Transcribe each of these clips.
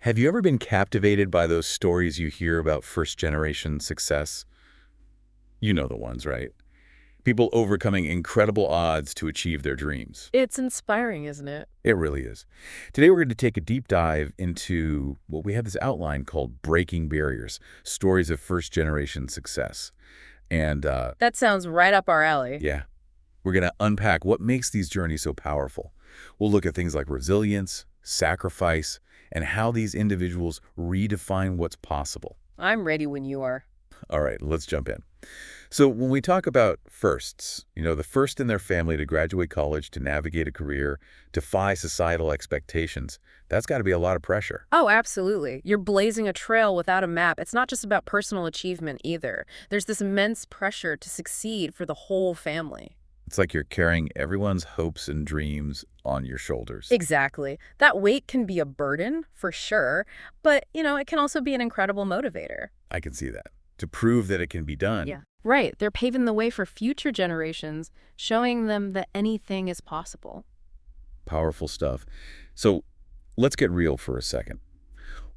Have you ever been captivated by those stories you hear about first-generation success? You know the ones, right? People overcoming incredible odds to achieve their dreams. It's inspiring, isn't it? It really is. Today we're going to take a deep dive into what we have this outline called Breaking Barriers, Stories of First-Generation Success. And That sounds right up our alley. yeah, we're going to unpack what makes these journeys so powerful. We'll look at things like resilience, sacrifice, and how these individuals redefine what's possible. I'm ready when you are. All right, let's jump in. So when we talk about firsts, the first in their family to graduate college, to navigate a career, defy societal expectations, that's got to be a lot of pressure. Oh, absolutely. You're blazing a trail without a map. It's not just about personal achievement either. There's this immense pressure to succeed for the whole family. It's like you're carrying everyone's hopes and dreams on your shoulders. Exactly. That weight can be a burden, for sure, but, it can also be an incredible motivator. I can see that. To prove that it can be done. Yeah. Right. They're paving the way for future generations, showing them that anything is possible. Powerful stuff. So let's get real for a second.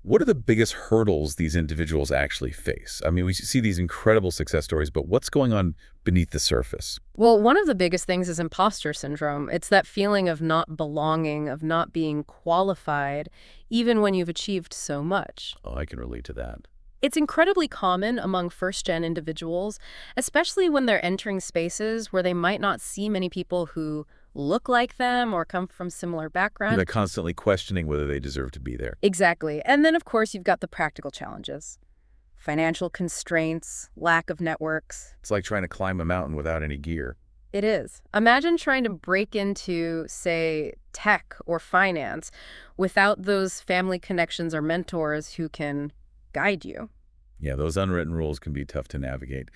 What are the biggest hurdles these individuals actually face? I mean, we see these incredible success stories, but what's going on beneath the surface? Well, one of the biggest things is imposter syndrome. It's that feeling of not belonging, of not being qualified, even when you've achieved so much. Oh, I can relate to that. It's incredibly common among first-gen individuals, especially when they're entering spaces where they might not see many people who look like them or come from similar backgrounds. They're constantly questioning whether they deserve to be there. Exactly. And then, of course, you've got the practical challenges. Financial constraints, lack of networks. It's like trying to climb a mountain without any gear. It is. Imagine trying to break into, say, tech or finance without those family connections or mentors who can guide you. Yeah, those unwritten rules can be tough to navigate.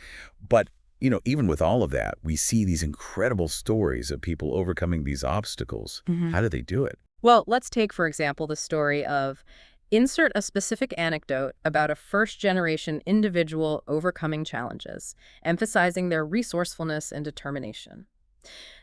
But, even with all of that, we see these incredible stories of people overcoming these obstacles. How do they do it? Well, let's take, for example, the story of insert a specific anecdote about a first-generation individual overcoming challenges, emphasizing their resourcefulness and determination.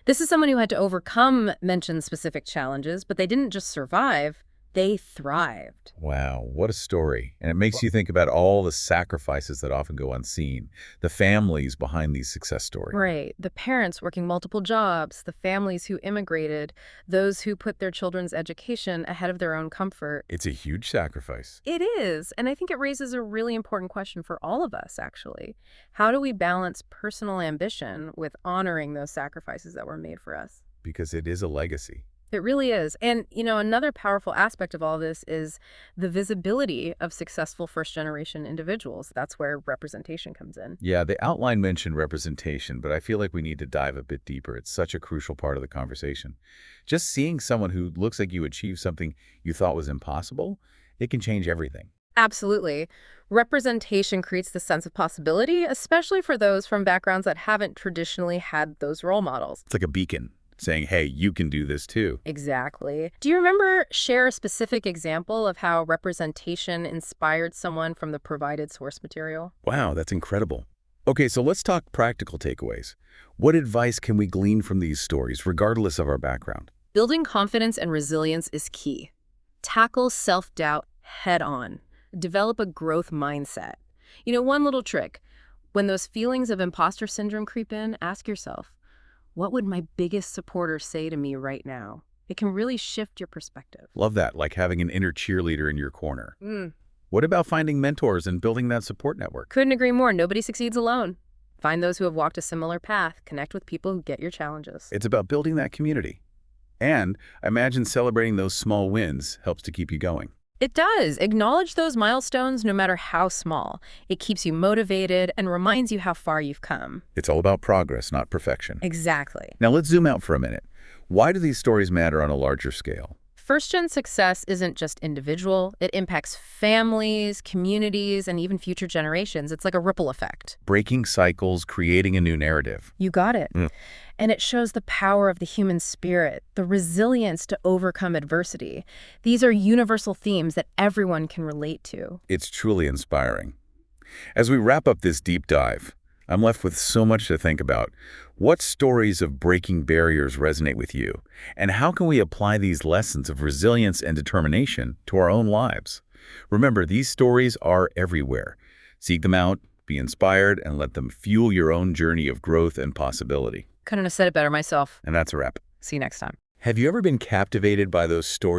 This is someone who had to overcome mentioned specific challenges, but they didn't just survive. They thrived. Wow, what a story. And it makes you think about all the sacrifices that often go unseen, the families behind these success stories. Right. The parents working multiple jobs, the families who immigrated, those who put their children's education ahead of their own comfort. It's a huge sacrifice. It is. And I think it raises a really important question for all of us, actually. How do we balance personal ambition with honoring those sacrifices that were made for us? Because it is a legacy. It really is. And, another powerful aspect of all this is the visibility of successful first-generation individuals. That's where representation comes in. Yeah, the outline mentioned representation, but I feel like we need to dive a bit deeper. It's such a crucial part of the conversation. Just seeing someone who looks like you achieved something you thought was impossible, it can change everything. Absolutely. Representation creates the sense of possibility, especially for those from backgrounds that haven't traditionally had those role models. It's like a beacon saying, hey, you can do this too. Exactly. Do you share a specific example of how representation inspired someone from the provided source material? Wow, that's incredible. Okay, so let's talk practical takeaways. What advice can we glean from these stories, regardless of our background? Building confidence and resilience is key. Tackle self-doubt head on. Develop a growth mindset. One little trick. When those feelings of imposter syndrome creep in, ask yourself, what would my biggest supporter say to me right now? It can really shift your perspective. Love that, like having an inner cheerleader in your corner. What about finding mentors and building that support network? Couldn't agree more. Nobody succeeds alone. Find those who have walked a similar path. Connect with people who get your challenges. It's about building that community. And I imagine celebrating those small wins helps to keep you going. It does. Acknowledge those milestones no matter how small. It keeps you motivated and reminds you how far you've come. It's all about progress, not perfection. Exactly. Now let's zoom out for a minute. Why do these stories matter on a larger scale? First-gen success isn't just individual. It impacts families, communities, and even future generations. It's like a ripple effect. Breaking cycles, creating a new narrative. You got it. And it shows the power of the human spirit, the resilience to overcome adversity. These are universal themes that everyone can relate to. It's truly inspiring. As we wrap up this deep dive, I'm left with so much to think about. What stories of breaking barriers resonate with you? And how can we apply these lessons of resilience and determination to our own lives? Remember, these stories are everywhere. Seek them out, be inspired, and let them fuel your own journey of growth and possibility. Couldn't have said it better myself. And that's a wrap. See you next time. Have you ever been captivated by those stories